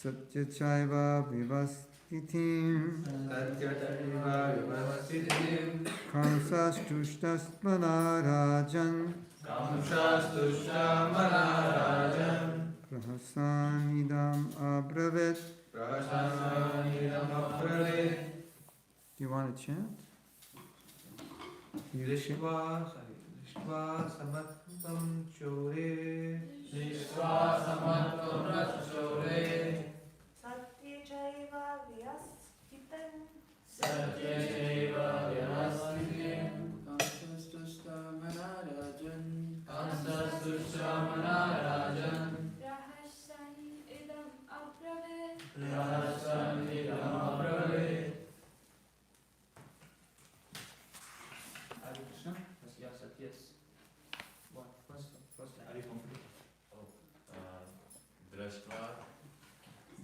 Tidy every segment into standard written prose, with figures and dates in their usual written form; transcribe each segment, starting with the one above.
Satyachaiva Vivastitim Kamsastushtas Manarajan Prahasanidam Abravit. Do you want to chant? Drishva samatvam chore Satyachaiva Vyastitam Rahasan idam abravit. Hare Krishna? Yes, yes. What? First line. Are you complete? Drashva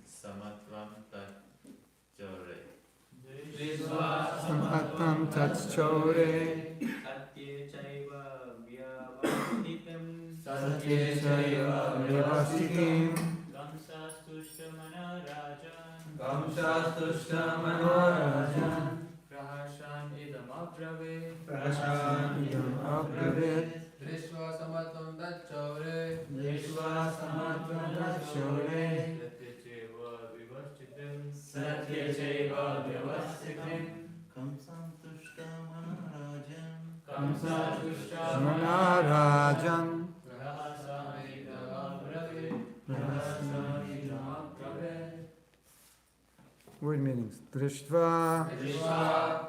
samatvam tachore. Samattam Tatschore Satyachaiva vyavastitam. Satyachaiva Vivastitim Gamsastushtamana Prahasan idam abravit. Idam Abravit Drishva samatvam tachore Satyachaiva vyavastitam. Kamsastushtamana Manarajan Prahasan idam abravit. Word meanings. Drishtva,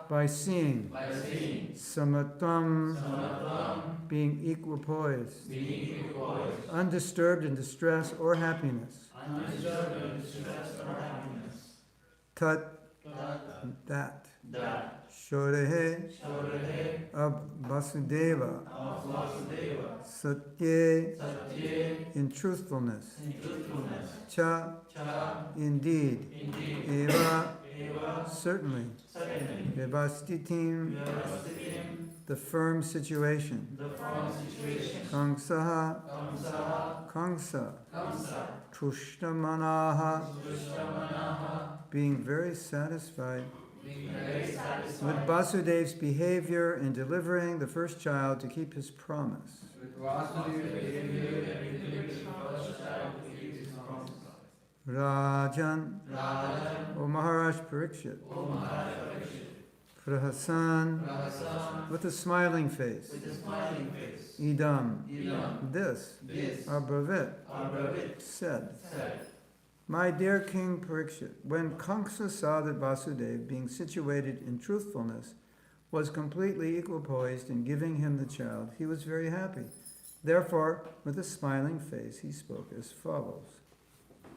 by seeing. Samatvam, being equipoised. Undisturbed in distress or happiness. Tat, that. Shorehe, of Vasudeva. Satye, in truthfulness. Cha, indeed. Eva, certainly. Vivastitim, the firm situation. Kangsaha, Kangsa. Tushtamanaha, being very satisfied with Vasudev's behavior in delivering the first child to keep his promise. Rajan, O Maharaj Parikshit, Prahasan, with a smiling face. Idam, this, Abravit, said. My dear King Parikshit, when Kamsa saw that Vasudeva, being situated in truthfulness, was completely equipoised in giving him the child, he was very happy. Therefore, with a smiling face, he spoke as follows.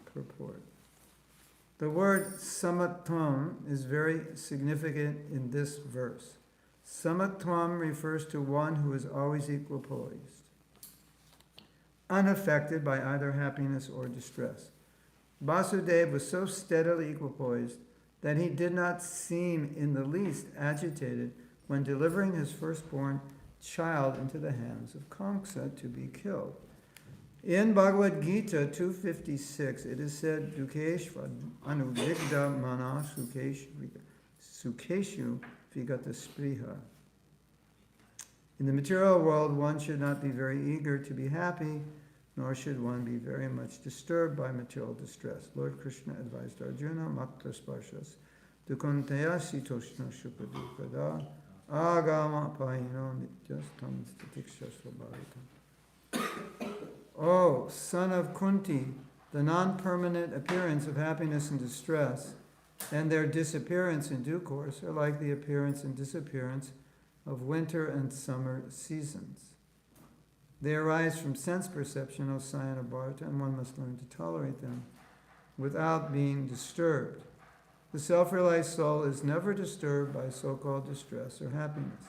Purport. The word samatvam is very significant in this verse. Samatvam refers to one who is always equipoised, unaffected by either happiness or distress. Vasudeva was so steadily equipoised that he did not seem in the least agitated when delivering his firstborn child into the hands of Kamsa to be killed. In Bhagavad Gita 256, it is said, Dukeshva anuvigda mana sukeshu vigata spriha. In the material world, one should not be very eager to be happy, nor should one be very much disturbed by material distress. Lord Krishna advised Arjuna, matra sparshas, dukanteya sitoshna shupadukada, agama pahino nityas tam statiksha svabhavitam. O son of Kunti, the non-permanent appearance of happiness and distress, and their disappearance in due course, are like the appearance and disappearance of winter and summer seasons. They arise from sense perception, O Sayana Bharata, and one must learn to tolerate them without being disturbed. The self-realized soul is never disturbed by so-called distress or happiness.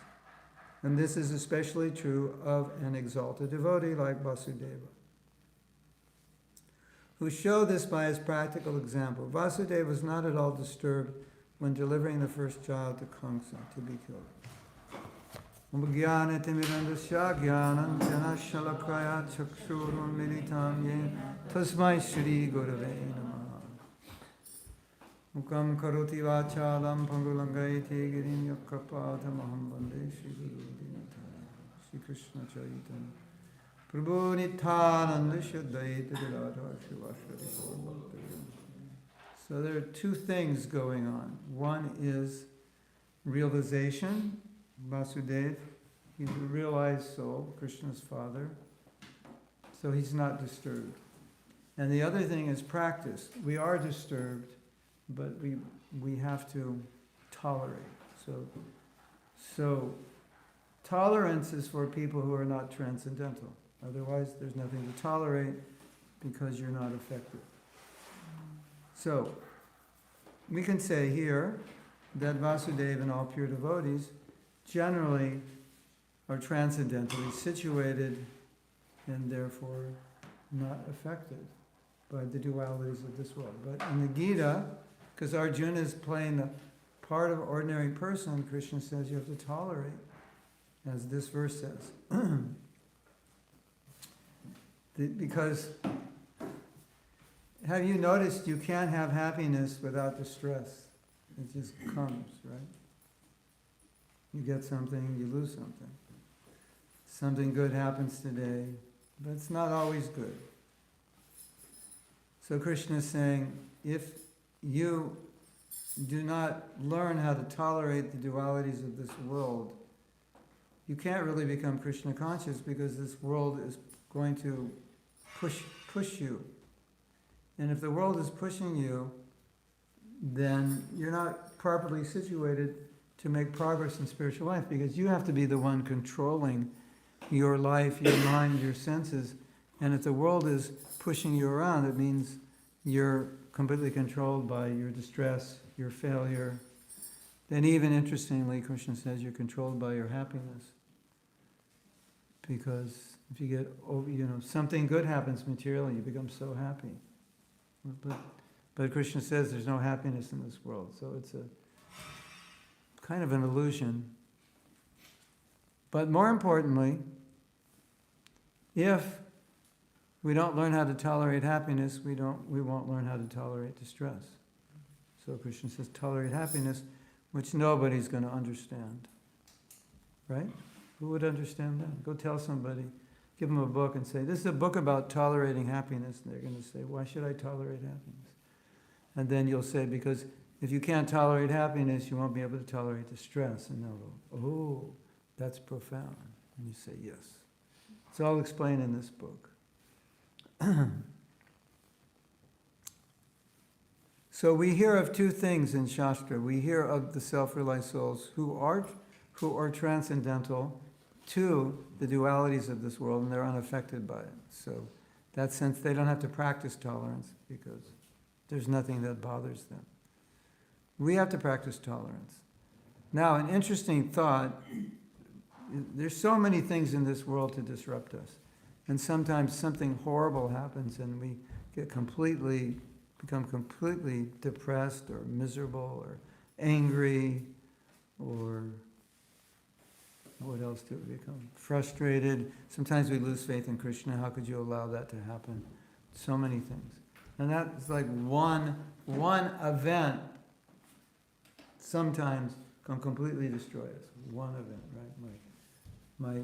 And this is especially true of an exalted devotee like Vasudeva, who showed this by his practical example. Vasudeva was not at all disturbed when delivering the first child to Kamsa to be killed. Tasmai Shri Gurave Namaha. Mukam karoti vachalam pangulangaiti girim yakkapadamaham vande Shri Guru Dinataya Shri Krishna Chaitanya Prabhu Nityananda Shuddhaita Radha Shivashwari Gaurabhakta. So there are two things going on. One is realization. Vasudeva, he's a realized soul, Krishna's father, so he's not disturbed. And the other thing is practice. We are disturbed, but we have to tolerate. So tolerance is for people who are not transcendental. Otherwise, there's nothing to tolerate because you're not affected. So we can say here that Vasudeva and all pure devotees generally are transcendentally situated and therefore not affected by the dualities of this world. But in the Gita, because Arjuna is playing the part of ordinary person, Krishna says you have to tolerate, as this verse says. Because, have you noticed you can't have happiness without distress? It just comes, right? You get something, you lose something. Something good happens today, but it's not always good. So Krishna is saying, if you do not learn how to tolerate the dualities of this world, you can't really become Krishna conscious, because this world is going to push you. And if the world is pushing you, then you're not properly situated to make progress in spiritual life, because you have to be the one controlling your life, your mind, your senses. And if the world is pushing you around, it means you're completely controlled by your distress, your failure. Then even interestingly, Krishna says you're controlled by your happiness. Because if you get, something good happens materially, you become so happy. But Krishna says there's no happiness in this world, so it's a kind of an illusion. But more importantly, if we don't learn how to tolerate happiness, we won't learn how to tolerate distress. So Krishna says tolerate happiness, which nobody's going to understand. Right? Who would understand that? Go tell somebody, give them a book and say, this is a book about tolerating happiness. And they're going to say, why should I tolerate happiness? And then you'll say, because if you can't tolerate happiness, you won't be able to tolerate distress. And they'll go, oh, that's profound. And you say, yes. So I'll explain in this book. So we hear of two things in Shastra. We hear of the self-realized souls who are transcendental to the dualities of this world, and they're unaffected by it. So in that sense, they don't have to practice tolerance because there's nothing that bothers them. We have to practice tolerance. Now, an interesting thought, there's so many things in this world to disrupt us. And sometimes something horrible happens and we become completely depressed or miserable or angry, or what else do we become? Frustrated. Sometimes we lose faith in Krishna. How could you allow that to happen? So many things. And that's like one event sometimes can completely destroy us. One event, right? My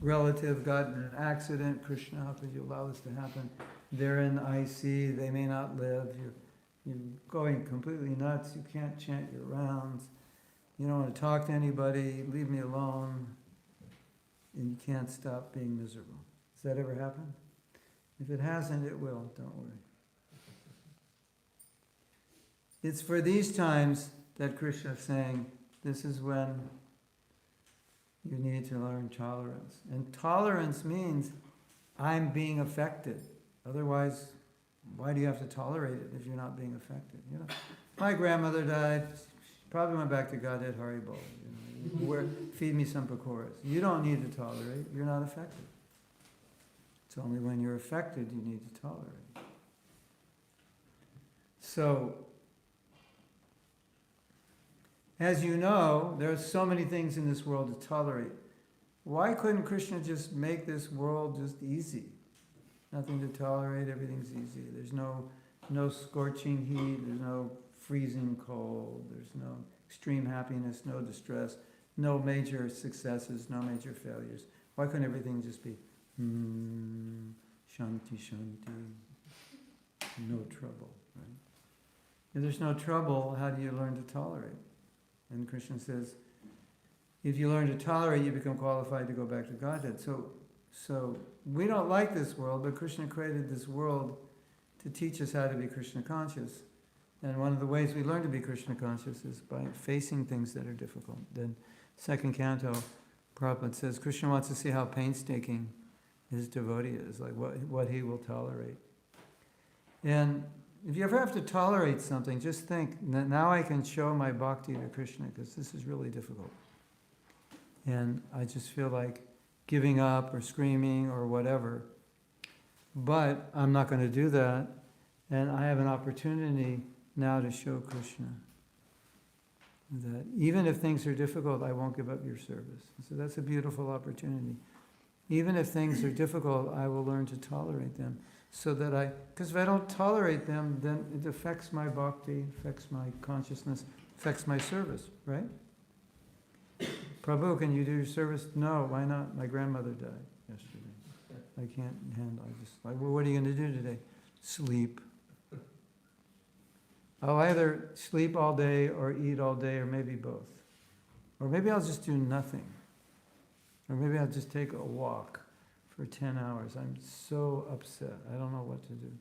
relative got in an accident. Krishna, how could you allow this to happen? They're in IC, they may not live. You're going completely nuts. You can't chant your rounds. You don't want to talk to anybody. Leave me alone. And you can't stop being miserable. Has that ever happened? If it hasn't, it will. Don't worry. It's for these times that Krishna is saying, this is when you need to learn tolerance. And tolerance means I'm being affected. Otherwise, why do you have to tolerate it if you're not being affected? My grandmother died. She probably went back to Godhead Haribo. Feed me some pakoras. You don't need to tolerate. You're not affected. It's only when you're affected you need to tolerate. So, as you know, there are so many things in this world to tolerate. Why couldn't Krishna just make this world just easy? Nothing to tolerate, everything's easy. There's no scorching heat, there's no freezing cold, there's no extreme happiness, no distress, no major successes, no major failures. Why couldn't everything just be shanti, shanti, no trouble, right? If there's no trouble, how do you learn to tolerate? And Krishna says, if you learn to tolerate, you become qualified to go back to Godhead. So we don't like this world, but Krishna created this world to teach us how to be Krishna conscious. And one of the ways we learn to be Krishna conscious is by facing things that are difficult. Then second canto, Prabhupada says, Krishna wants to see how painstaking his devotee is, like what he will tolerate. And if you ever have to tolerate something, just think, now I can show my bhakti to Krishna, because this is really difficult. And I just feel like giving up or screaming or whatever. But I'm not going to do that. And I have an opportunity now to show Krishna that even if things are difficult, I won't give up your service. So that's a beautiful opportunity. Even if things are difficult, I will learn to tolerate them. So that because if I don't tolerate them, then it affects my bhakti, affects my consciousness, affects my service, right? Prabhu, can you do your service? No, why not? My grandmother died yesterday. I can't handle it. Well, what are you going to do today? Sleep. I'll either sleep all day or eat all day, or maybe both. Or maybe I'll just do nothing. Or maybe I'll just take a walk for 10 hours. I'm so upset. I don't know what to do.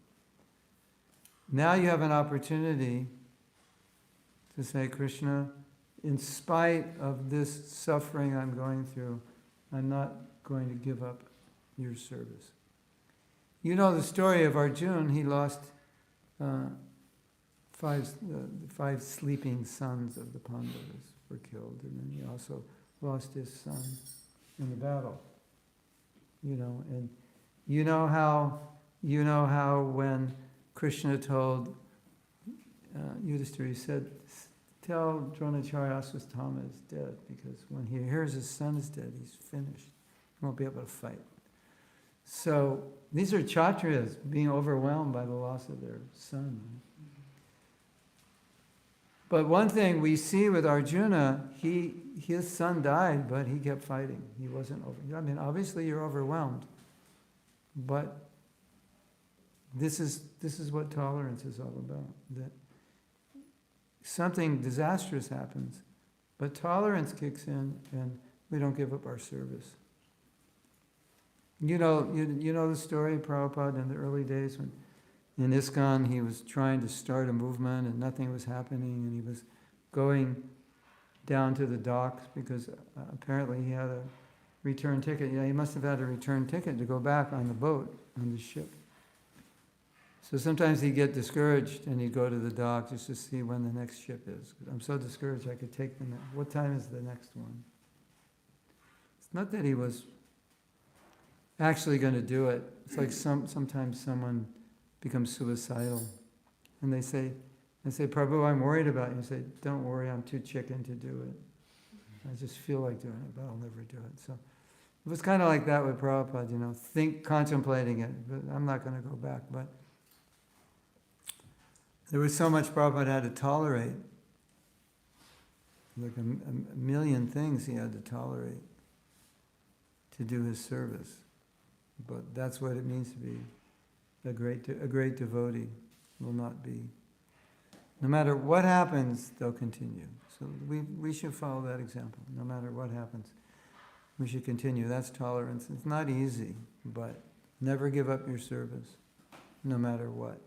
Now you have an opportunity to say, Krishna, in spite of this suffering I'm going through, I'm not going to give up your service. You know the story of Arjuna. He lost five sleeping sons of the Pandavas were killed, and then he also lost his son in the battle. And you know how when Krishna told Yudhishthira, he said, tell Dronacharya Aswatthama is dead, because when he hears his son is dead, he's finished. He won't be able to fight. So these are Kshatriyas being overwhelmed by the loss of their son. But one thing we see with Arjuna, his son died, but he kept fighting. He wasn't over. I mean, obviously you're overwhelmed, but this is what tolerance is all about. That something disastrous happens, but tolerance kicks in, and we don't give up our service. You know the story, Prabhupada, in the early days when in ISKCON he was trying to start a movement and nothing was happening, and he was going down to the docks because apparently he had a return ticket. Yeah, he must have had a return ticket to go back on the boat, on the ship. So sometimes he'd get discouraged and he'd go to the dock just to see when the next ship is. I'm so discouraged I could take the next. What time is the next one? It's not that he was actually going to do it. It's like sometimes someone becomes suicidal and they say, Prabhu, I'm worried about you. You say, don't worry, I'm too chicken to do it. I just feel like doing it, but I'll never do it. So it was kind of like that with Prabhupada, contemplating it, but I'm not going to go back. But there was so much Prabhupada had to tolerate, like a million things he had to tolerate to do his service. But that's what it means to be a great devotee. Will not be. No matter what happens, they'll continue. So we should follow that example. No matter what happens, we should continue. That's tolerance. It's not easy, but never give up your service, no matter what.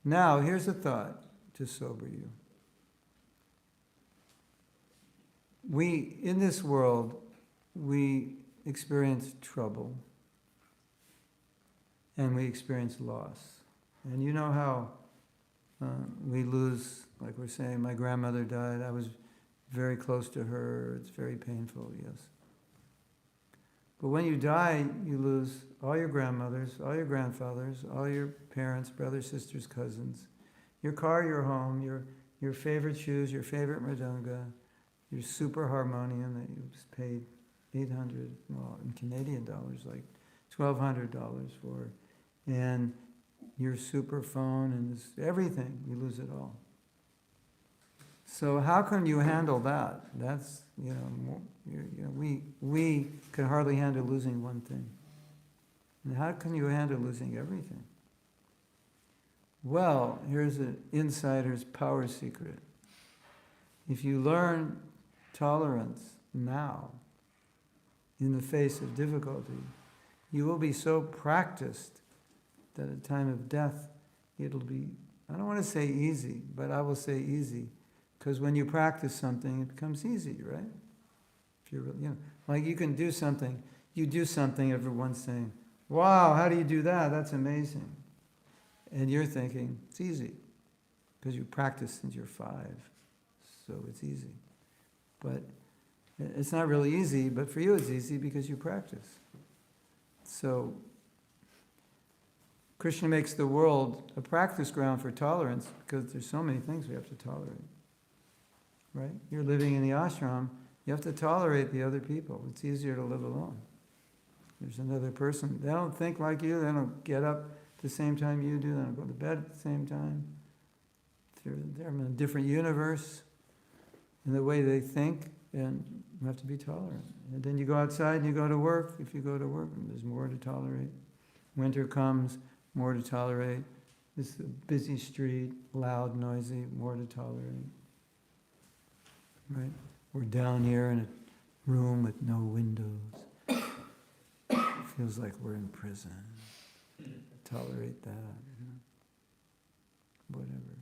Now, here's a thought to sober you. In this world, we experience trouble and we experience loss. And you know how we lose, like we're saying, my grandmother died. I was very close to her. It's very painful, yes. But when you die, you lose all your grandmothers, all your grandfathers, all your parents, brothers, sisters, cousins, your car, your home, your favorite shoes, your favorite mridanga, your super harmonium that you paid $800, well, in Canadian dollars, like $1,200 for, and your super phone and everything, you lose it all. So how can you handle that? That's, we can hardly handle losing one thing. And how can you handle losing everything? Well, here's an insider's power secret. If you learn tolerance now, in the face of difficulty, you will be so practiced that at the time of death, it'll be, I don't want to say easy, but I will say easy. Because when you practice something, it becomes easy, right? If you're, like you can do something, everyone's saying, wow, how do you do that? That's amazing. And you're thinking, it's easy. Because you practiced since you're 5, so it's easy. But it's not really easy, but for you it's easy because you practice. So Krishna makes the world a practice ground for tolerance because there's so many things we have to tolerate. Right? You're living in the ashram, you have to tolerate the other people. It's easier to live alone. There's another person. They don't think like you, they don't get up at the same time you do, they don't go to bed at the same time. They're in a different universe in the way they think, and you have to be tolerant. And then you go outside and you go to work. If you go to work, there's more to tolerate. Winter comes, more to tolerate. It's a busy street, loud, noisy, more to tolerate. Right? We're down here in a room with no windows. Feels like we're in prison. Tolerate that. Whatever.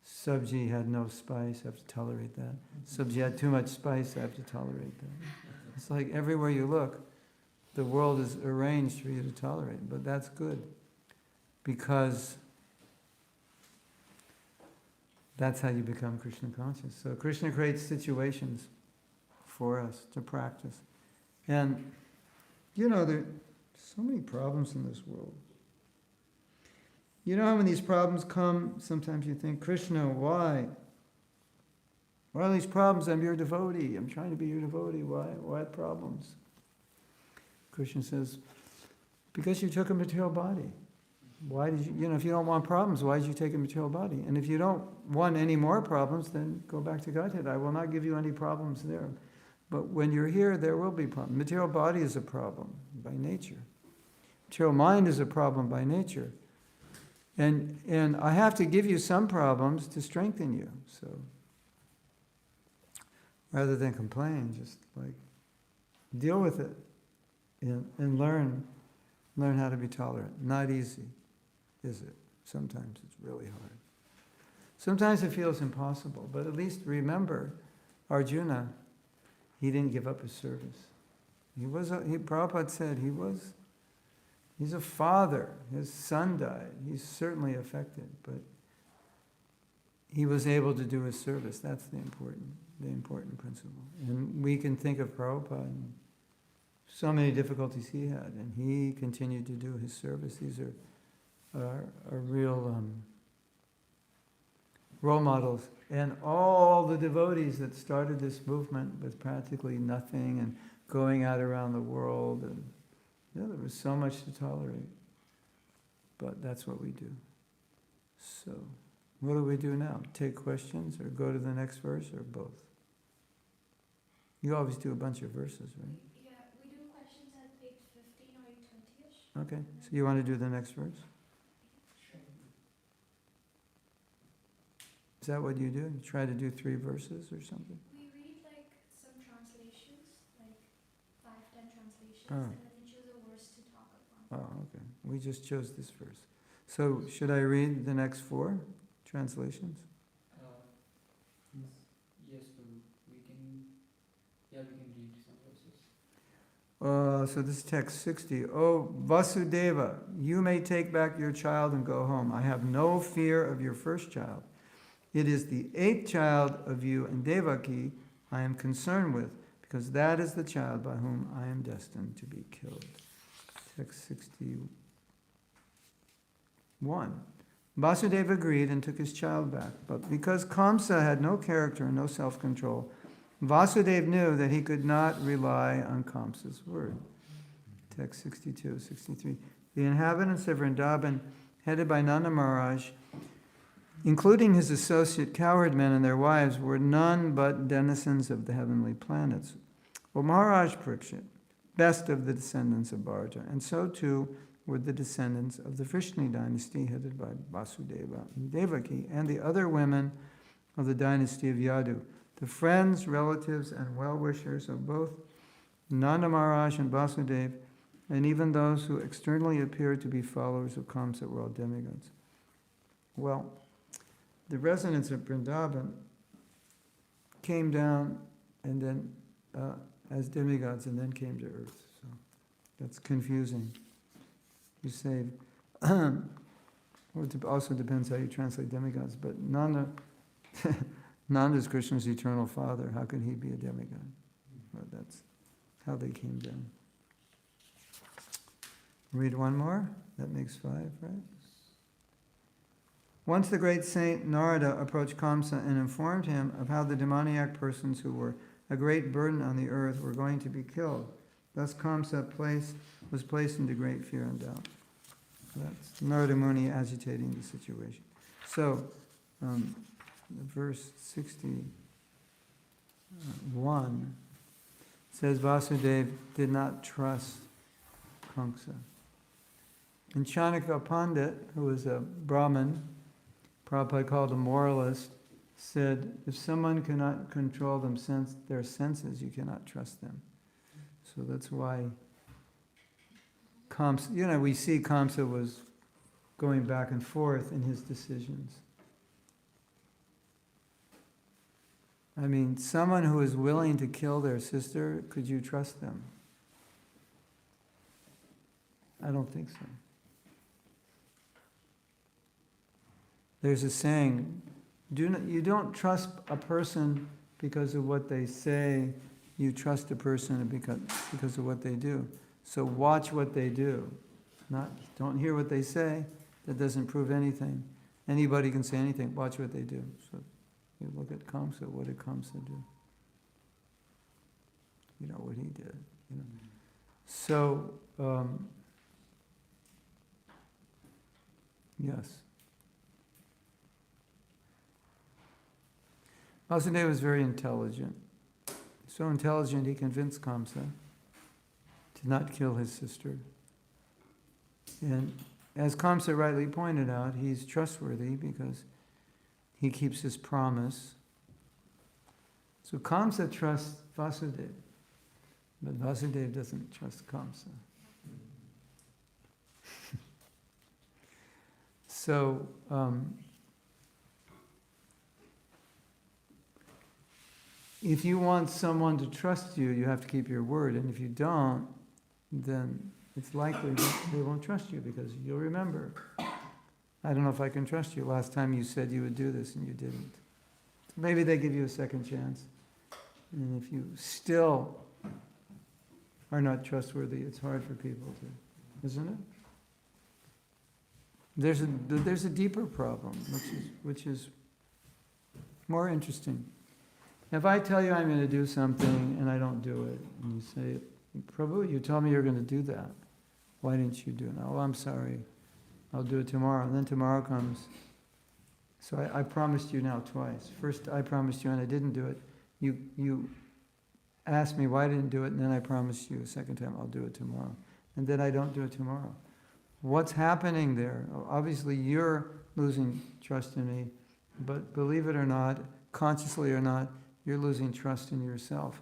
Sabji had no spice, I have to tolerate that. Sabji had too much spice, I have to tolerate that. It's like everywhere you look, the world is arranged for you to tolerate, but that's good. Because that's how you become Krishna conscious. So Krishna creates situations for us to practice. And, there are so many problems in this world. You know, when these problems come, sometimes you think, Krishna, why? Why are these problems? I'm your devotee. I'm trying to be your devotee. Why problems? Krishna says, because you took a material body. Why did you, if you don't want problems, why did you take a material body? And if you don't want any more problems, then go back to Godhead. I will not give you any problems there. But when you're here, there will be problems. Material body is a problem by nature. Material mind is a problem by nature. And I have to give you some problems to strengthen you. So rather than complain, just like deal with it and learn how to be tolerant. Not easy, is it? Sometimes it's really hard. Sometimes it feels impossible, but at least remember, Arjuna, he didn't give up his service. Prabhupada said he's a father. His son died. He's certainly affected, but he was able to do his service. That's the important principle. And we can think of Prabhupada and so many difficulties he had, and he continued to do his service. These are real role models. And all the devotees that started this movement with practically nothing and going out around the world, and there was so much to tolerate. But that's what we do. So, what do we do now? Take questions or go to the next verse or both? You always do a bunch of verses, right? Yeah, we do questions at 8:15 or 8:20ish. Okay, so you want to do the next verse? Sure. Is that what you do? You try to do 3 verses or something? We read like some translations, like 5-10 translations, Oh. and then choose a verse to talk upon. Oh, okay. We just chose this verse. So, should I read the next 4 translations? Yes, so we can read some verses. So this is text 60. Oh, Vasudeva, you may take back your child and go home. I have no fear of your first child. It is the 8th child of you and Devaki I am concerned with, because that is the child by whom I am destined to be killed. Text 61. Vasudeva agreed and took his child back. But because Kamsa had no character and no self-control, Vasudeva knew that he could not rely on Kamsa's word. Text 62, 63. The inhabitants of Vrindavan, headed by Nanda Maharaj, including his associate cowherd men and their wives, were none but denizens of the heavenly planets. Well, Maharaj Parikshit, best of the descendants of Bharata, and so too were the descendants of the Vrishni dynasty headed by Vasudeva and Devaki, and the other women of the dynasty of Yadu, the friends, relatives, and well-wishers of both Nanda Maharaj and Vasudeva, and even those who externally appeared to be followers of Kamsa were all demigods. Well, the residents of Vrindavan came down and then as demigods and then came to earth. So that's confusing. You say, well, it also depends how you translate demigods, but Nanda's Krishna's eternal father. How could he be a demigod? Well, that's how they came down. Read one more. That makes 5, right? Once the great saint Narada approached Kamsa and informed him of how the demoniac persons who were a great burden on the earth were going to be killed. Thus Kamsa was placed into great fear and doubt. That's Narada Muni agitating the situation. So, verse 61 says Vasudeva did not trust Kamsa. And Chanakya Pandit, who was a Brahmin, Prabhupada called a moralist, said, if someone cannot control their senses, you cannot trust them. So that's why Kamsa, we see Kamsa was going back and forth in his decisions. I mean, someone who is willing to kill their sister, could you trust them? I don't think so. There's a saying, you don't trust a person because of what they say, you trust a person because of what they do. So watch what they do. Don't hear what they say, that doesn't prove anything. Anybody can say anything, watch what they do. So you look at Kamsa, what did Kamsa do? You know what he did. So, yes. Vasudeva was very intelligent. So intelligent he convinced Kamsa to not kill his sister. And as Kamsa rightly pointed out, he's trustworthy because he keeps his promise. So Kamsa trusts Vasudeva, but Vasudeva doesn't trust Kamsa. So, if you want someone to trust you, you have to keep your word. And if you don't, then it's likely that they won't trust you because you'll remember, I don't know if I can trust you. Last time you said you would do this and you didn't. Maybe they give you a second chance. And if you still are not trustworthy, it's hard for people to, isn't it? There's a deeper problem, which is more interesting. If I tell you I'm going to do something and I don't do it, and you say, Prabhu, you told me you're going to do that. Why didn't you do it? Oh, I'm sorry. I'll do it tomorrow. And then tomorrow comes. So I promised you now twice. First I promised you and I didn't do it. You asked me why I didn't do it, and then I promised you a second time I'll do it tomorrow. And then I don't do it tomorrow. What's happening there? Obviously you're losing trust in me, but believe it or not, consciously or not, you're losing trust in yourself.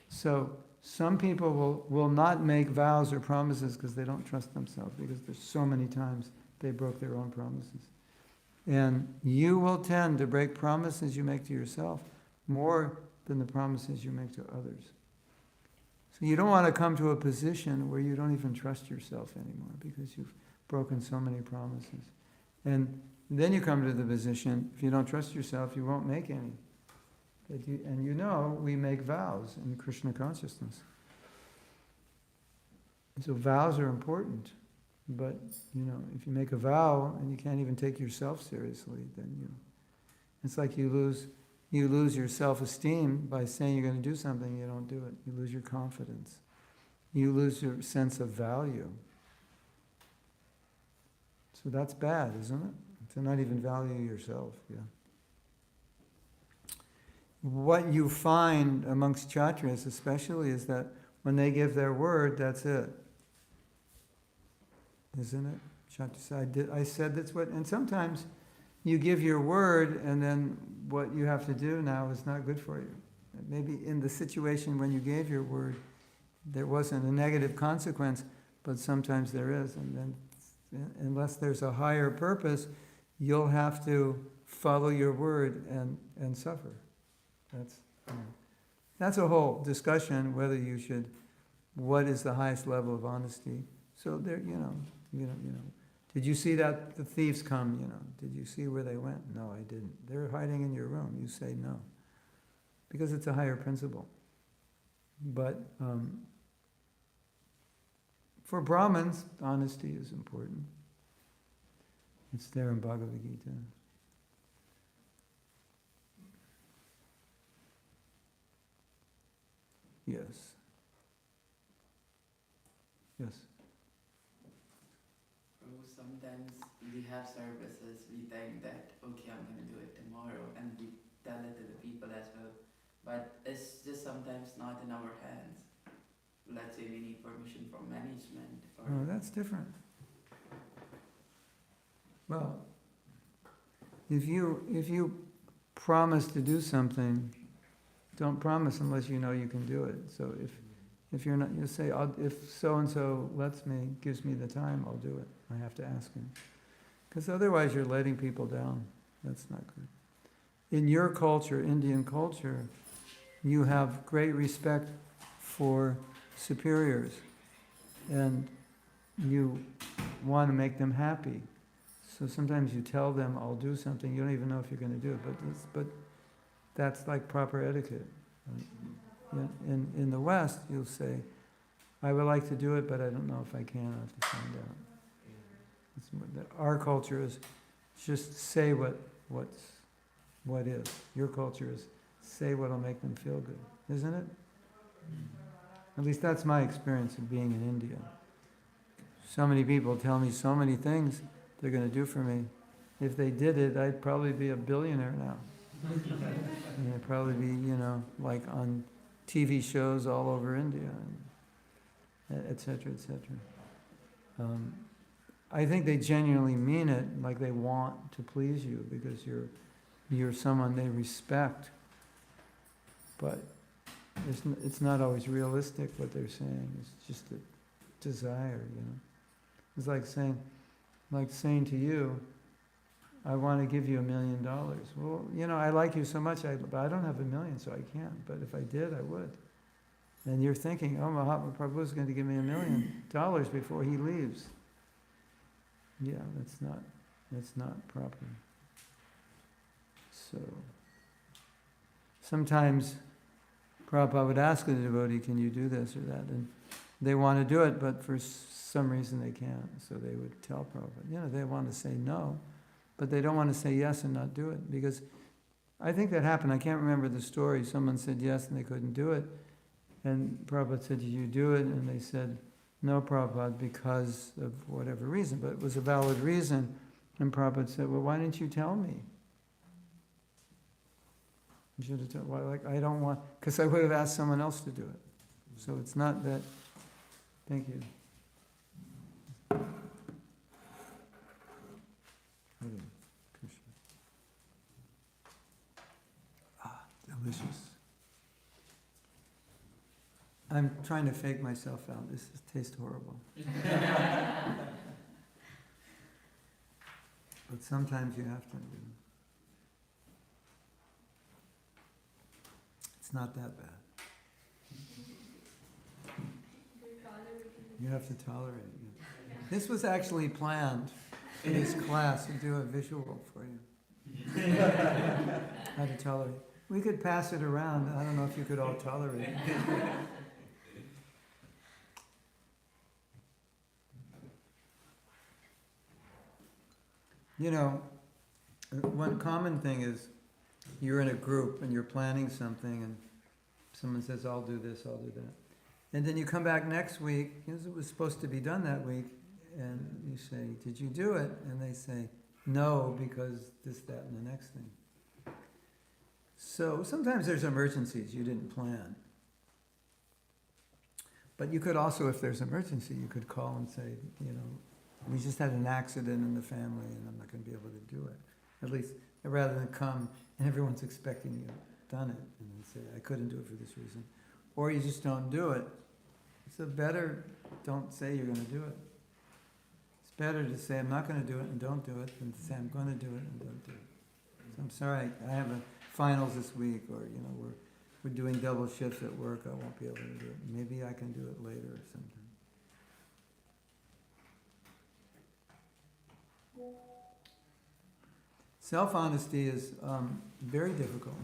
So some people will not make vows or promises because they don't trust themselves, because there's so many times they broke their own promises. And you will tend to break promises you make to yourself more than the promises you make to others. So you don't want to come to a position where you don't even trust yourself anymore because you've broken so many promises. And then you come to the position, if you don't trust yourself, you won't make any. And we make vows in Krishna consciousness. And so vows are important. But, if you make a vow and you can't even take yourself seriously, then it's like you lose your self-esteem by saying you're going to do something, you don't do it. You lose your confidence. You lose your sense of value. So that's bad, isn't it? to not even value yourself, yeah. What you find amongst Kshatriyas especially is that when they give their word, that's it. Isn't it? I said that's what, and sometimes you give your word and then what you have to do now is not good for you. Maybe in the situation when you gave your word, there wasn't a negative consequence, but sometimes there is. And then, unless there's a higher purpose, you'll have to follow your word and suffer. That's a whole discussion whether you should, what is the highest level of honesty. So there, did you see that the thieves come, did you see where they went? No, I didn't. They're hiding in your room. You say no. Because it's a higher principle. But for Brahmins, honesty is important. It's there in Bhagavad Gita. Yes. Yes. Sometimes we have services, we think that, okay, I'm going to do it tomorrow, and we tell it to the people as well. But it's just sometimes not in our hands. Let's say we need permission from management. Oh, that's different. Well, if you promise to do something, don't promise unless you know you can do it. So if you're not, you say, if so-and-so gives me the time, I'll do it. I have to ask him. Because otherwise you're letting people down. That's not good. In your culture, Indian culture, you have great respect for superiors. And you want to make them happy. So sometimes you tell them, I'll do something, you don't even know if you're going to do it. But that's like proper etiquette. In the West, you'll say, I would like to do it, but I don't know if I can. I have to find out. Our culture is just say what is. Your culture is say what will make them feel good, isn't it? At least that's my experience of being in India. So many people tell me so many things they're going to do for me. If they did it, I'd probably be a billionaire now. And I'd probably be, like on TV shows all over India, et cetera, et cetera. I think they genuinely mean it, like they want to please you because you're someone they respect. But it's not always realistic what they're saying. It's just a desire, It's like saying to you, I want to give you $1 million. Well, I like you so much, but I don't have $1 million, so I can't. But if I did, I would. And you're thinking, oh, Mahatma Prabhu is going to give me $1 million before he leaves. Yeah, that's not proper. So sometimes Prabhupada would ask the devotee, can you do this or that? And they want to do it, but for some reason they can't. So they would tell Prabhupada, they want to say no, but they don't want to say yes and not do it. Because I think that happened. I can't remember the story. Someone said yes and they couldn't do it. And Prabhupada said, did you do it? And they said, no, Prabhupada, because of whatever reason. But it was a valid reason. And Prabhupada said, well, why didn't you tell me? You should have told, I don't want, because I would have asked someone else to do it. So it's not that, thank you. Delicious. I'm trying to fake myself out. This tastes horrible. But sometimes you have to. It's not that bad. You have to tolerate it. This was actually planned for this class to do a visual for you. How to tolerate. We could pass it around. I don't know if you could all tolerate it. One common thing is you're in a group and you're planning something and someone says, I'll do this, I'll do that. And then you come back next week, because it was supposed to be done that week, and you say, did you do it? And they say, no because this, that, and the next thing. So sometimes there's emergencies you didn't plan. But you could also, if there's emergency, you could call and say, we just had an accident in the family and I'm not going to be able to do it. At least, rather than come and everyone's expecting you done it and then say, I couldn't do it for this reason. Or you just don't do it. So better don't say you're going to do it. It's better to say I'm not going to do it and don't do it than to say I'm going to do it and don't do it. So I'm sorry, I have a finals this week, or we're doing double shifts at work, I won't be able to do it. Maybe I can do it later or something. Self-honesty is very difficult.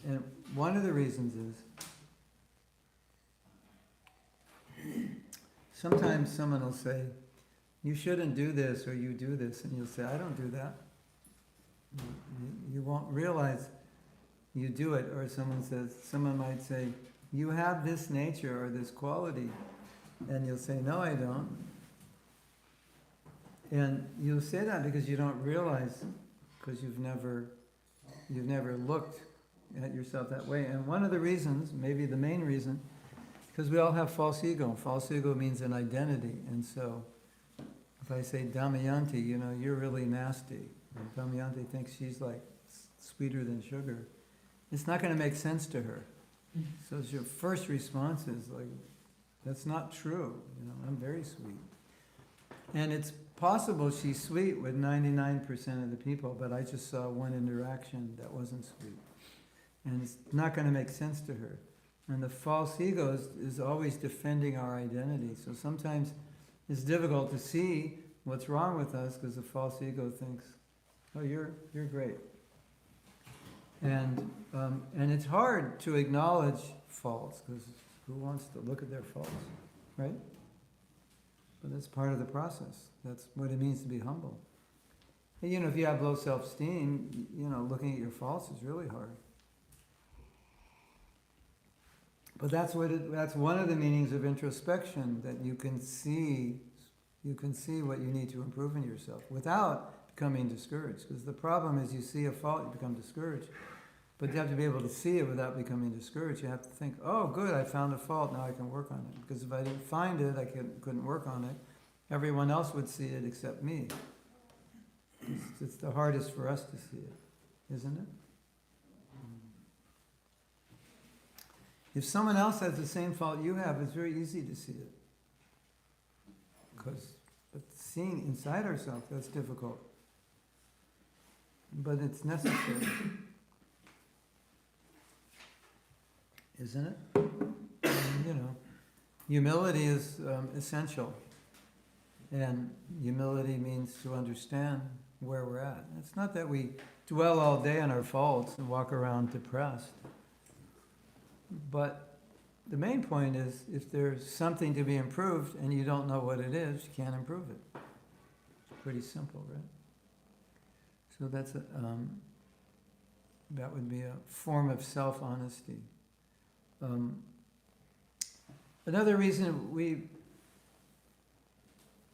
And one of the reasons is sometimes someone will say, you shouldn't do this, or you do this, and you'll say, I don't do that. You won't realize you do it. Or someone might say, you have this nature or this quality, and you'll say, no, I don't. And you'll say that because you don't realize, because you've never looked at yourself that way. And one of the reasons, maybe the main reason, because we all have false ego. False ego means an identity. And so if I say, Damayanti, you're really nasty, and Damayanti thinks she's like sweeter than sugar, it's not going to make sense to her. So your first response is like, that's not true. I'm very sweet. And it's possible she's sweet with 99% of the people, but I just saw one interaction that wasn't sweet. And it's not going to make sense to her. And the false ego is always defending our identity. So sometimes it's difficult to see what's wrong with us because the false ego thinks, oh, you're great. And it's hard to acknowledge faults, because who wants to look at their faults, right? But that's part of the process. That's what it means to be humble. And, if you have low self-esteem, looking at your faults is really hard. But that's one of the meanings of introspection, that you can see what you need to improve in yourself without becoming discouraged. Because the problem is you see a fault, you become discouraged. But you have to be able to see it without becoming discouraged. You have to think, oh, good, I found a fault, now I can work on it. Because if I didn't find it, I couldn't work on it. Everyone else would see it except me. It's the hardest for us to see it, isn't it? If someone else has the same fault you have, it's very easy to see it. But seeing inside ourselves, that's difficult. But it's necessary. Isn't it? Humility is essential. And humility means to understand where we're at. It's not that we dwell all day on our faults and walk around depressed. But the main point is, if there's something to be improved and you don't know what it is, you can't improve it. It's pretty simple, right? So that would be a form of self-honesty. Another reason we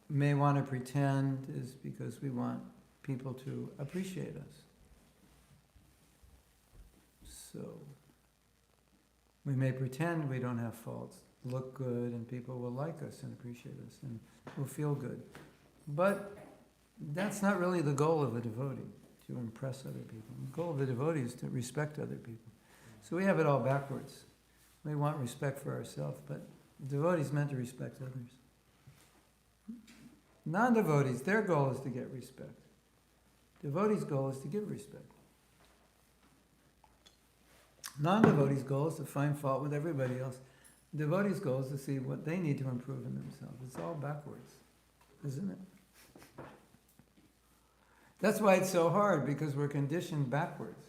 may want to pretend is because we want people to appreciate us. So we may pretend we don't have faults, look good, and people will like us and appreciate us and will feel good. But that's not really the goal of a devotee, to impress other people. The goal of a devotee is to respect other people. So we have it all backwards. We want respect for ourselves, but the devotee is meant to respect others. Non-devotees, their goal is to get respect. Devotees' goal is to give respect. Non-devotees' goal is to find fault with everybody else. Devotees' goal is to see what they need to improve in themselves. It's all backwards, isn't it? That's why it's so hard, because we're conditioned backwards.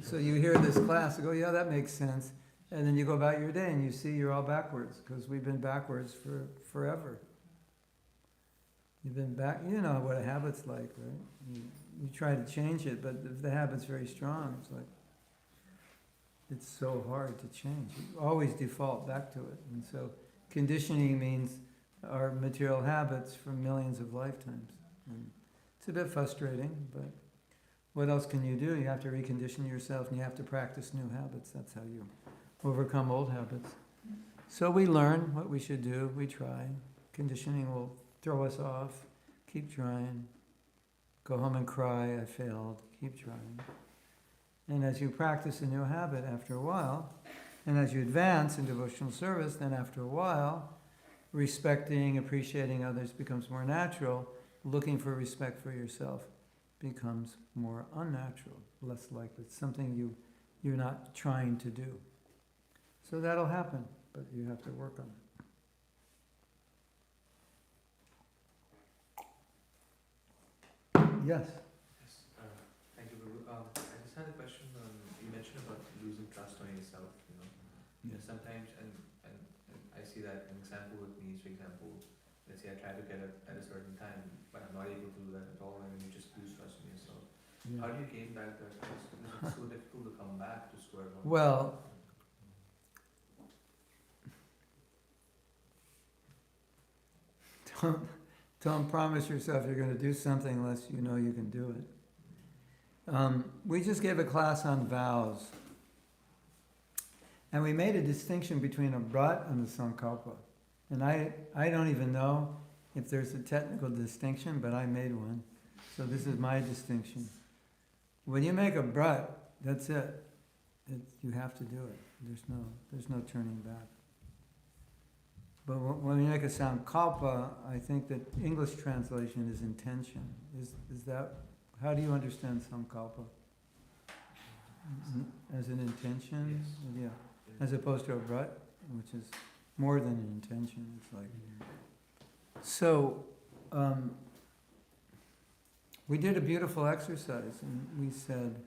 So you hear this class, you go, yeah, that makes sense. And then you go about your day and you see you're all backwards, because we've been backwards for forever. You've been back, you know what a habit's like, right? You try to change it, but if the habit's very strong, it's so hard to change. You always default back to it. And so conditioning means our material habits from millions of lifetimes. And It's a bit frustrating, but what else can you do? You have to recondition yourself and you have to practice new habits. That's how you overcome old habits. So we learn what we should do, we try. Conditioning will throw us off. Keep trying. Go home and cry, I failed. Keep trying. And as you practice a new habit after a while, and as you advance in devotional service, then after a while, respecting, appreciating others becomes more natural. Looking for respect for yourself becomes more unnatural, less likely. It's something you're not trying to do. So that'll happen, but you have to work on it. Yes. Yes, thank you, Prabhu. I just had a question on, you mentioned about losing trust on yourself, you know. Yes. Sometimes, and I see that an example with me is, for example, let's say I try to get up at a certain time, but I'm not able to do that at all, and you just lose trust in yourself. Yeah. How do you gain back that trust? Because it's so difficult to come back to square one. Well, don't promise yourself you're going to do something unless you know you can do it. We just gave a class on vows. And we made a distinction between a brat and a sankalpa. And I don't even know if there's a technical distinction, but I made one. So this is my distinction. When you make a brat, that's it. You have to do it. There's no turning back. But when you make a sankalpa, I think that English translation is intention. Is that, how do you understand sankalpa? As an intention? Yes. Yeah. As opposed to a vrat, which is more than an intention. It's like, so we did a beautiful exercise, and we said,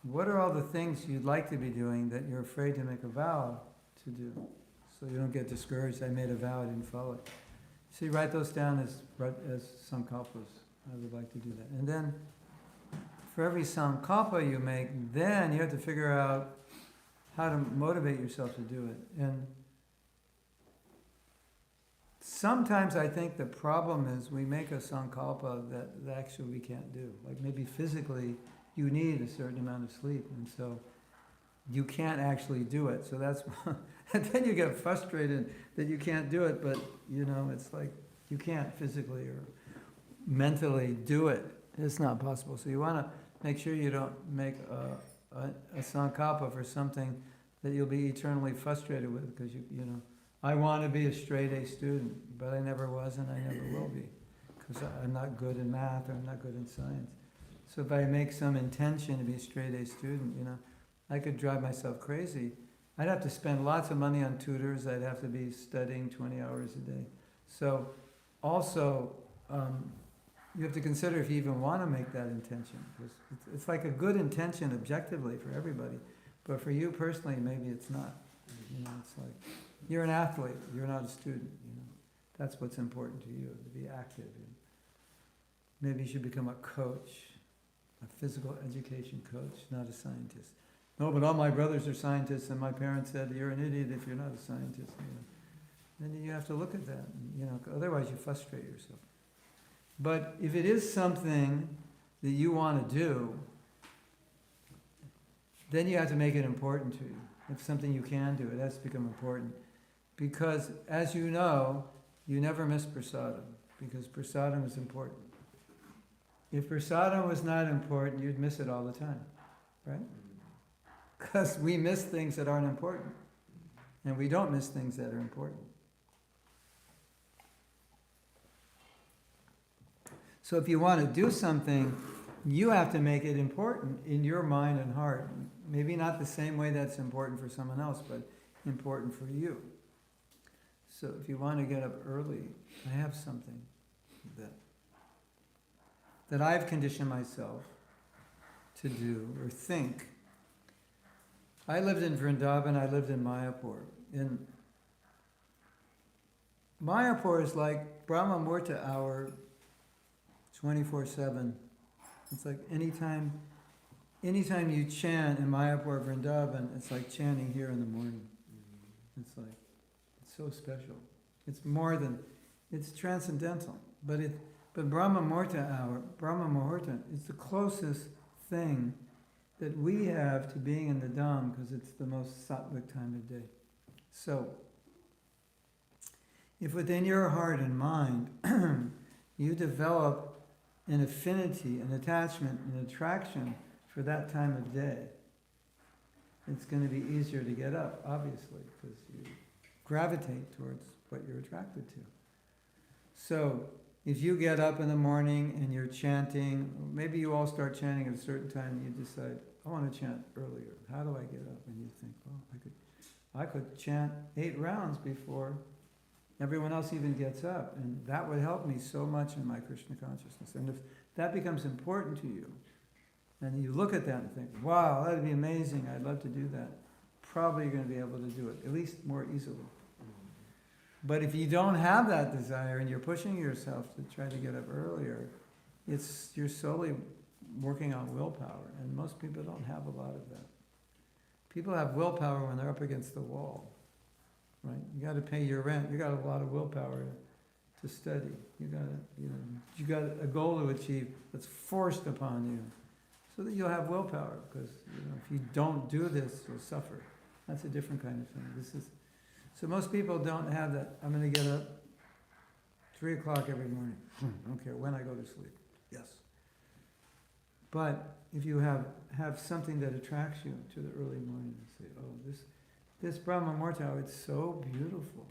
what are all the things you'd like to be doing that you're afraid to make a vow to do? So you don't get discouraged. I made a vow, I didn't follow it. So you write those down as sankalpas. I would like to do that. And then for every sankalpa you make, then you have to figure out how to motivate yourself to do it. And sometimes I think the problem is we make a sankalpa that actually we can't do. Like maybe physically you need a certain amount of sleep, and so you can't actually do it. So that's, and then you get frustrated that you can't do it, but it's like you can't physically or mentally do it. It's not possible. So you want to make sure you don't make a sankalpa for something that you'll be eternally frustrated with, because I want to be a straight A student, but I never was and I never will be, because I'm not good in math or I'm not good in science. So if I make some intention to be a straight A student, I could drive myself crazy. I'd have to spend lots of money on tutors. I'd have to be studying 20 hours a day. So also, you have to consider if you even want to make that intention, because it's like a good intention objectively for everybody, but for you personally, maybe it's not. It's like you're an athlete, you're not a student. That's what's important to you, to be active. Maybe you should become a coach, a physical education coach, not a scientist. No, but all my brothers are scientists, and my parents said you're an idiot if you're not a scientist. Then you have to look at that. Otherwise you frustrate yourself. But if it is something that you want to do, then you have to make it important to you. If something you can do, it has to become important. Because, as you know, you never miss prasadam, because prasadam is important. If prasadam was not important, you'd miss it all the time, right? Because we miss things that aren't important, and we don't miss things that are important. So if you want to do something, you have to make it important in your mind and heart. Maybe not the same way that's important for someone else, but important for you. So if you want to get up early, I have something that I've conditioned myself to do or think. I lived in Vrindavan, I lived in Mayapur. In Mayapur is like Brahma Murta hour, 24/7. It's like anytime you chant in Mayapur, Vrindavan, it's like chanting here in the morning. It's like, it's so special. It's more than, it's transcendental. But But Brahma Muhurta is the closest thing that we have to being in the Dham because it's the most sattvic time of day. So, if within your heart and mind you develop an affinity, an attachment, an attraction for that time of day, it's going to be easier to get up, obviously, because you gravitate towards what you're attracted to. So, if you get up in the morning and you're chanting, maybe you all start chanting at a certain time and you decide, I want to chant earlier. How do I get up? And you think, well, I could chant 8 rounds before everyone else even gets up. And that would help me so much in my Krishna consciousness. And if that becomes important to you, and you look at that and think, wow, that'd be amazing, I'd love to do that, probably you're going to be able to do it, at least more easily. But if you don't have that desire and you're pushing yourself to try to get up earlier, you're solely working on willpower, and most people don't have a lot of that. People have willpower when they're up against the wall, right? You got to pay your rent. You got a lot of willpower to study. You got a goal to achieve that's forced upon you, so that you'll have willpower. Because if you don't do this, you'll suffer. That's a different kind of thing. So most people don't have that. I'm going to get up 3 o'clock every morning. I don't care when I go to sleep. Yes. But if you have something that attracts you to the early morning and say, oh, this Brahma Muhurta, it's so beautiful.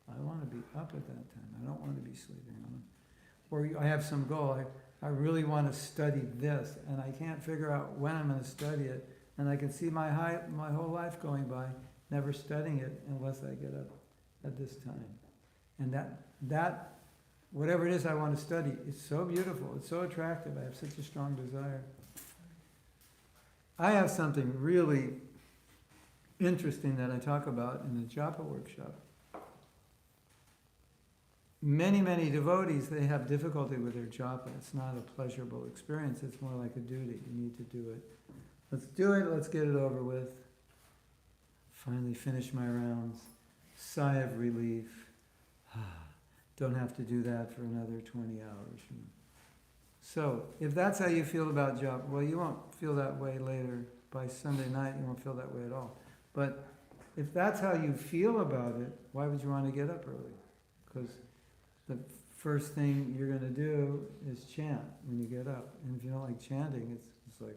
I want to be up at that time. I don't want to be sleeping. Or I have some goal. I really want to study this, and I can't figure out when I'm going to study it. And I can see my whole life going by never studying it unless I get up at this time. And that whatever it is I want to study, it's so beautiful, it's so attractive, I have such a strong desire. I have something really interesting that I talk about in the japa workshop. Many, many devotees, they have difficulty with their japa. It's not a pleasurable experience, it's more like a duty. You need to do it. Let's do it, let's get it over with. Finally finish my rounds. Sigh of relief. Don't have to do that for another 20 hours. So, if that's how you feel about japa, well, you won't feel that way later. By Sunday night, you won't feel that way at all. But if that's how you feel about it, why would you want to get up early? Because the first thing you're going to do is chant when you get up. And if you don't like chanting, it's like,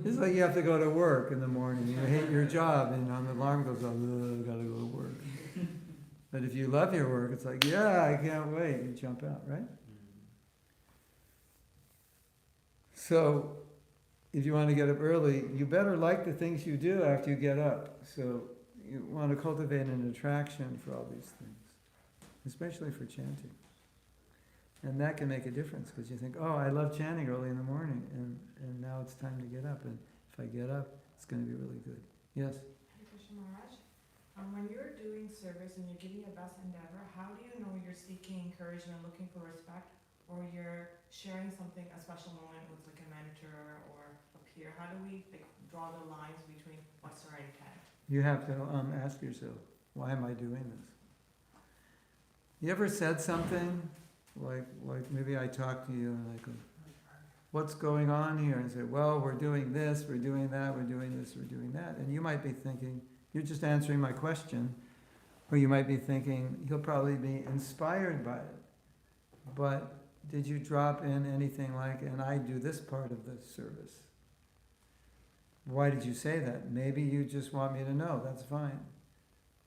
It's like you have to go to work in the morning. You hate your job, and the alarm goes off, I gotta go to work. But if you love your work, it's like, yeah, I can't wait. You jump out, right? So, if you want to get up early, you better like the things you do after you get up. So, you want to cultivate an attraction for all these things, especially for chanting. And that can make a difference, because you think, oh, I love chanting early in the morning, and now it's time to get up. And if I get up, it's going to be really good. Yes? Hare Krishna Maharaj, when you're doing service and you're giving your best endeavor, how do you know you're seeking encouragement, looking for respect, or you're sharing something, a special moment with like a mentor or a peer? How do we draw the lines between what's our intent? You have to ask yourself, why am I doing this? You ever said something? Like maybe I talk to you and I go, what's going on here? And say, well, we're doing this, we're doing that, we're doing this, we're doing that. And you might be thinking, you're just answering my question. Or you might be thinking, he'll probably be inspired by it. But did you drop in anything like, and I do this part of the service? Why did you say that? Maybe you just want me to know, that's fine.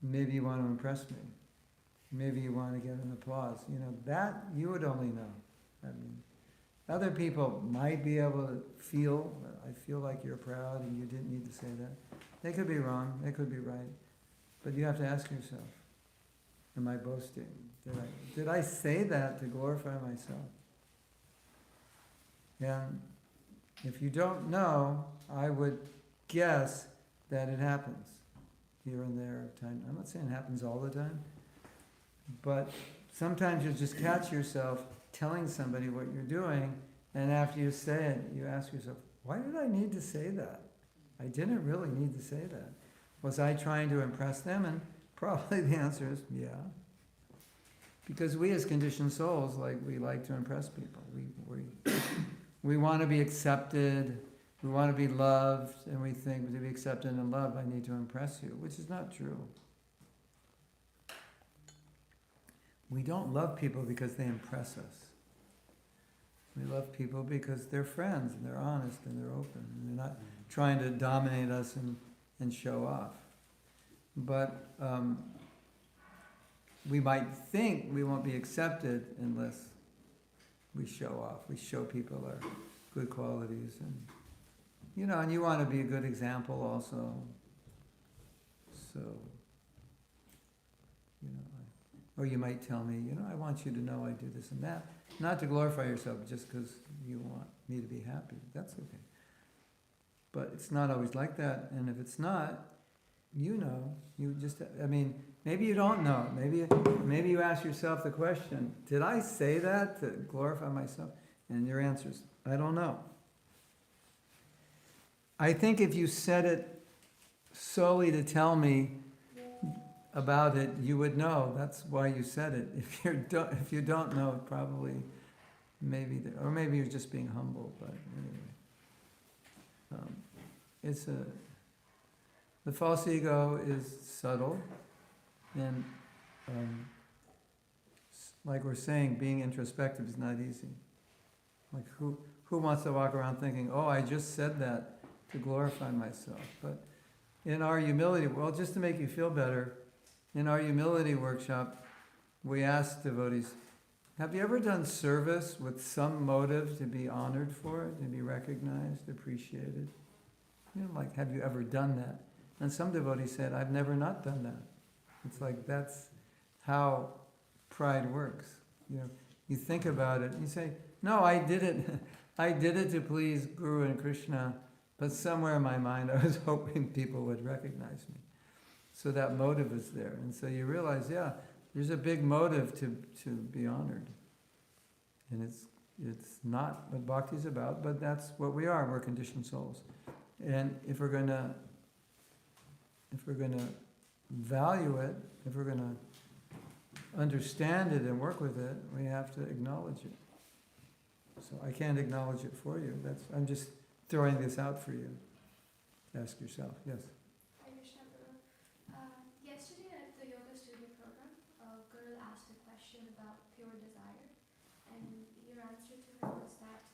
Maybe you want to impress me. Maybe you want to get an applause. That you would only know. I mean, other people might be able to feel, I feel like you're proud and you didn't need to say that. They could be wrong, they could be right. But you have to ask yourself, am I boasting? Did I say that to glorify myself? And if you don't know, I would guess that it happens here and there. I'm not saying it happens all the time. But sometimes you'll just catch yourself telling somebody what you're doing, and after you say it, you ask yourself, why did I need to say that? I didn't really need to say that. Was I trying to impress them? And probably the answer is, yeah. Because we as conditioned souls, we like to impress people. We want to be accepted, we want to be loved, and we think to be accepted and loved, I need to impress you, which is not true. We don't love people because they impress us. We love people because they're friends, and they're honest, and they're open, and they're not trying to dominate us and show off. But we might think we won't be accepted unless we show off. We show people our good qualities, and and you want to be a good example also. So, or you might tell me, I want you to know I do this and that. Not to glorify yourself, just because you want me to be happy. That's okay. But it's not always like that, and if it's not, you just, maybe you don't know. Maybe you ask yourself the question, did I say that to glorify myself? And your answer is, I don't know. I think if you said it solely to tell me about it, you would know. That's why you said it. If you don't know, probably, maybe you're just being humble. But anyway, the false ego is subtle, and like we're saying, being introspective is not easy. Like who wants to walk around thinking, oh, I just said that to glorify myself? But in our humility, just to make you feel better, in our humility workshop, we ask devotees, have you ever done service with some motive to be honored for it, to be recognized, appreciated? Have you ever done that? And some devotees said, I've never not done that. It's like that's how pride works. You think about it, and you say, no, I did it. I did it to please Guru and Krishna, but somewhere in my mind I was hoping people would recognize me. So that motive is there. And so you realize, there's a big motive to be honored. And it's not what bhakti is about, but that's what we are. We're conditioned souls. And if we're going to value it, if we're going to understand it and work with it, we have to acknowledge it. So I can't acknowledge it for you. I'm just throwing this out for you. Ask yourself. Yes. Yesterday at the yoga studio program, a girl asked a question about pure desire, and your answer to her was that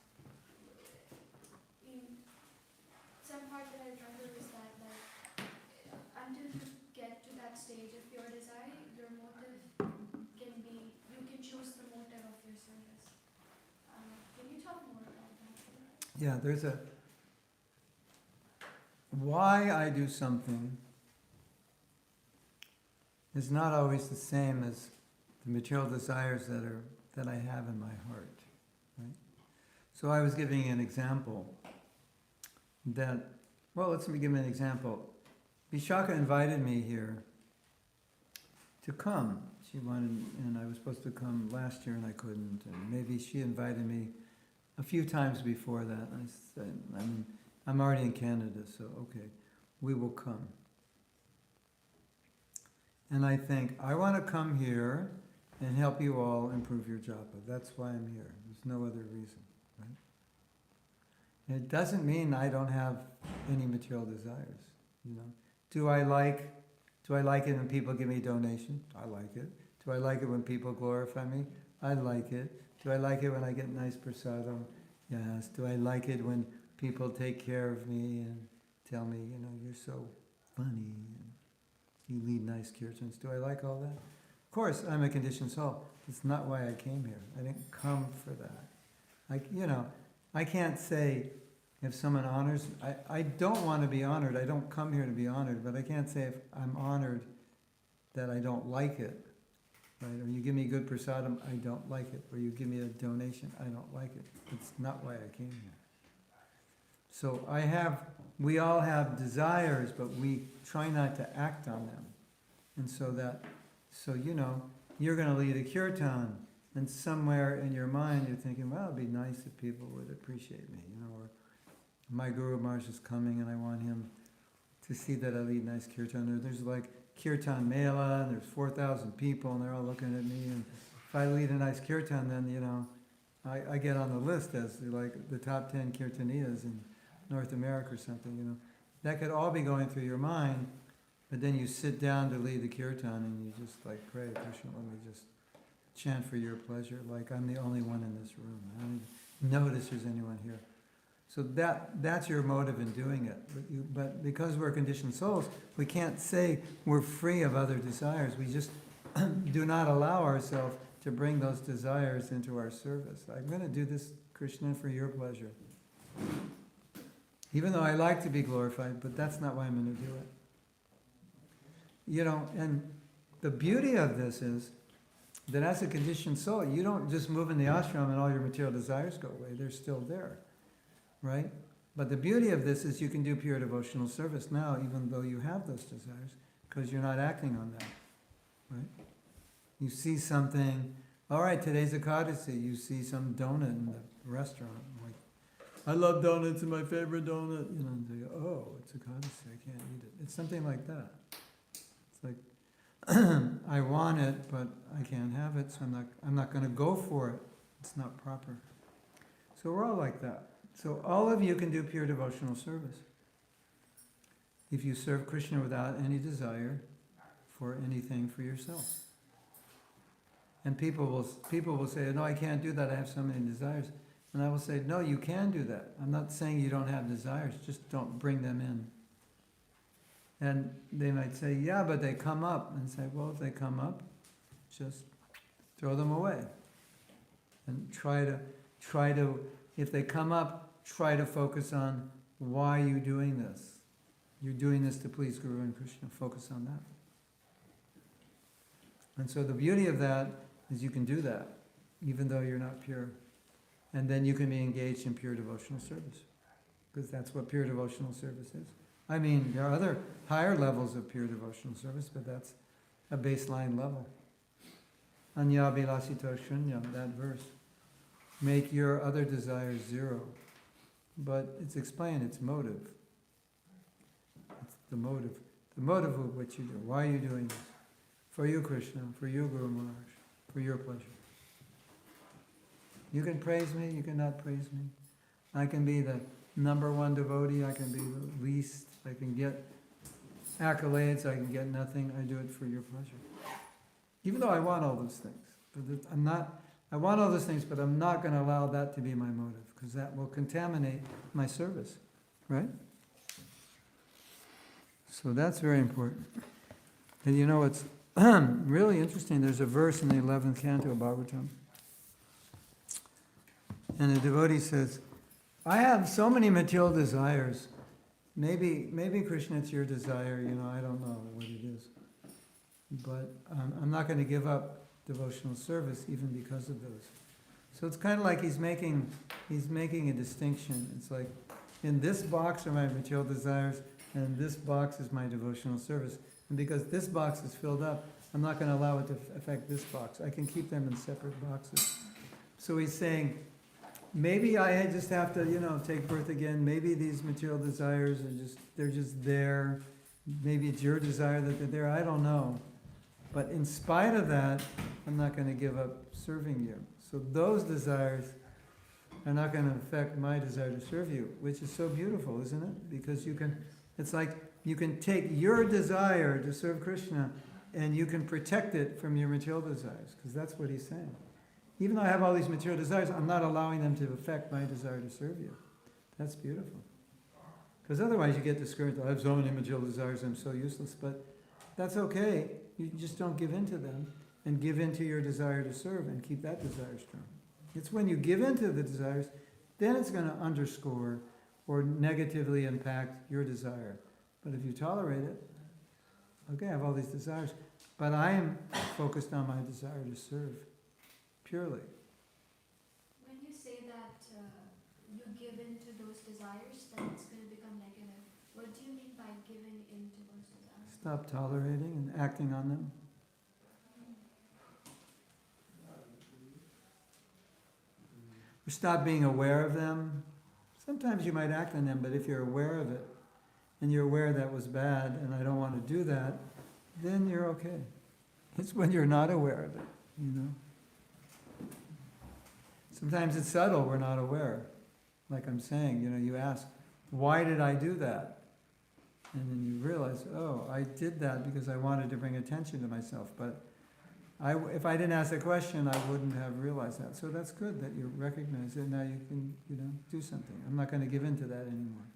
some part that I remember was that until you get to that stage of pure desire, your motive can be, you can choose the motive of your service. Can you talk more about that? Yeah, there's why I do something is not always the same as the material desires that I have in my heart. Right? So I was giving an example let me give an example. Vishaka invited me here to come. She wanted, and I was supposed to come last year and I couldn't, and maybe she invited me a few times before that. I said, I'm already in Canada, so okay, we will come. And I think, I want to come here and help you all improve your japa. That's why I'm here. There's no other reason, right? And it doesn't mean I don't have any material desires, Do I like it when people give me donation? I like it. Do I like it when people glorify me? I like it. Do I like it when I get nice prasadam? Yes. Do I like it when people take care of me and tell me, you're so funny and you lead nice kirtans? Do I like all that? Of course, I'm a conditioned soul. It's not why I came here. I didn't come for that. I can't say if someone honors, I don't want to be honored. I don't come here to be honored, but I can't say if I'm honored that I don't like it. Right? Or you give me good prasadam, I don't like it. Or you give me a donation, I don't like it. It's not why I came here. So we all have desires, but we try not to act on them. And you're going to lead a kirtan, and somewhere in your mind you're thinking, well, it'd be nice if people would appreciate me, or my Guru Maharaj is coming and I want him to see that I lead nice kirtan. Or there's like kirtan mela, and there's 4,000 people and they're all looking at me, and if I lead a nice kirtan, then, you know, I get on the list as like the top 10 kirtaniyas in North America or something, you know. That could all be going through your mind, but then you sit down to lead the kirtan and you just like pray, Krishna, let me just chant for your pleasure, like I'm the only one in this room. I don't even notice there's anyone here. So that's your motive in doing it. But because we're conditioned souls, we can't say we're free of other desires. We just do not allow ourselves to bring those desires into our service. I'm going to do this, Krishna, for your pleasure. Even though I like to be glorified, but that's not why I'm going to do it. You know, and the beauty of this is that as a conditioned soul, you don't just move in the ashram and all your material desires go away. They're still there, right? But the beauty of this is you can do pure devotional service now, even though you have those desires, because you're not acting on that, right? You see something, all right, today's Ekadasi, you see some donut in the restaurant, like, I love donuts, it's my favorite donut, you know, and they go, oh, it's Ekadasi, I can't eat it. It's something like that. It's like, I want it, but I can't have it, so I'm not going to go for it. It's not proper. So we're all like that. So all of you can do pure devotional service. If you serve Krishna without any desire for anything for yourself. And people will say, no, I can't do that, I have so many desires. And I will say, no, you can do that. I'm not saying you don't have desires, just don't bring them in. And they might say, yeah, but they come up. And say, well, if they come up, just throw them away. And try to, if they come up, try to focus on why you're doing this. You're doing this to please Guru and Krishna. Focus on that. And so the beauty of that is you can do that, even though you're not pure. And then you can be engaged in pure devotional service. Because that's what pure devotional service is. I mean, there are other higher levels of pure devotional service, but that's a baseline level. Anya bilasito shunyam, that verse. Make your other desires zero. But it's explained, it's motive. It's the motive. The motive of what you do. Why are you doing this? For you, Krishna, for you, Guru Maharaj, for your pleasure. You can praise me, you cannot praise me. I can be the number one devotee, I can be the least, I can get accolades, I can get nothing, I do it for your pleasure. Even though I want all those things. But I want all those things, but I'm not going to allow that to be my motive, because that will contaminate my service, right? So that's very important. And you know, it's really interesting, there's a verse in the 11th canto of Bhagavatam. And the devotee says, I have so many material desires. Maybe Krishna, it's your desire, you know, I don't know what it is. But I'm not going to give up devotional service even because of those. So it's kind of like he's making a distinction. It's like, in this box are my material desires, and this box is my devotional service. And because this box is filled up, I'm not going to allow it to affect this box. I can keep them in separate boxes. So he's saying, maybe I just have to, you know, take birth again. Maybe these material desires they're just there. Maybe it's your desire that they're there. I don't know. But in spite of that, I'm not going to give up serving you. So those desires are not going to affect my desire to serve you, which is so beautiful, isn't it? Because it's like you can take your desire to serve Krishna and you can protect it from your material desires, because that's what he's saying. Even though I have all these material desires, I'm not allowing them to affect my desire to serve you. That's beautiful. Because otherwise you get discouraged. I have so many material desires, I'm so useless. But that's okay. You just don't give in to them and give in to your desire to serve and keep that desire strong. It's when you give in to the desires, then it's going to underscore or negatively impact your desire. But if you tolerate it, okay, I have all these desires, but I am focused on my desire to serve. Purely. When you say that you give in to those desires, then it's going to become negative. What do you mean by giving in to those desires? Stop tolerating and acting on them. Or stop being aware of them. Sometimes you might act on them, but if you're aware of it, and you're aware that was bad, and I don't want to do that, then you're okay. It's when you're not aware of it, you know. Sometimes it's subtle, we're not aware. Like I'm saying, you ask, why did I do that? And then you realize, oh, I did that because I wanted to bring attention to myself. But if I didn't ask the question, I wouldn't have realized that. So that's good that you recognize it. Now you can, do something. I'm not going to give in to that anymore.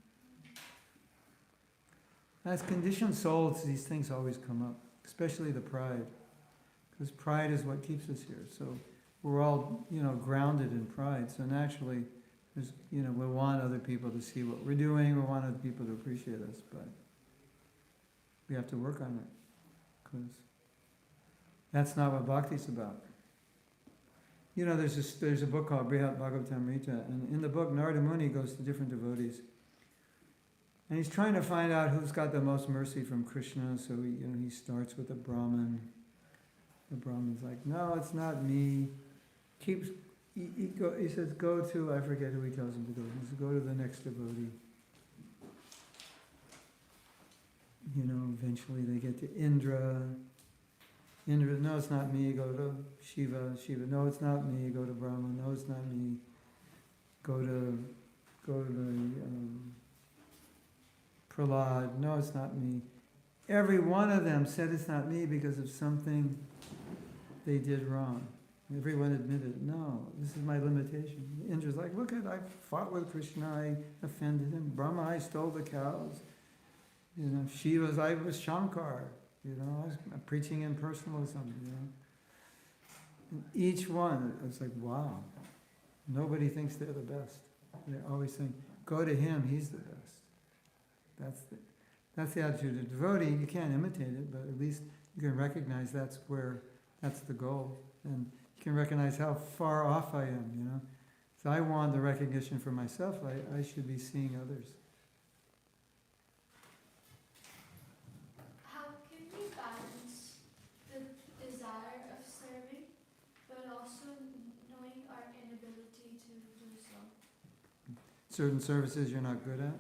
As conditioned souls, these things always come up, especially the pride. Because pride is what keeps us here. So we're all, grounded in pride. So naturally, there's, we want other people to see what we're doing. We want other people to appreciate us. But we have to work on it. Because that's not what bhakti's about. There's a book called Brihat Bhagavatamrita. And in the book, Narada Muni goes to different devotees. And he's trying to find out who's got the most mercy from Krishna. So he starts with a Brahmin. The Brahmin's like, no, it's not me. He says, go to, I forget who he tells him to go. He says, go to the next devotee. Eventually they get to Indra. Indra, no, it's not me. Go to Shiva. Shiva, no, it's not me. Go to Brahma. No, it's not me. Go to the Prahlad. No, it's not me. Every one of them said it's not me because of something they did wrong. Everyone admitted, no, this is my limitation. Indra's like, look I fought with Krishna, I offended him. Brahma, I stole the cows. Shiva's, I was Shankar. I was preaching impersonalism. And each one, it's like, wow. Nobody thinks they're the best. They always think, go to him, he's the best. That's the attitude of devotee. You can't imitate it, but at least you can recognize that's the goal. And you can recognize how far off I am, So I want the recognition for myself. I should be seeing others. How can we balance the desire of serving, but also knowing our inability to do so? Certain services you're not good at.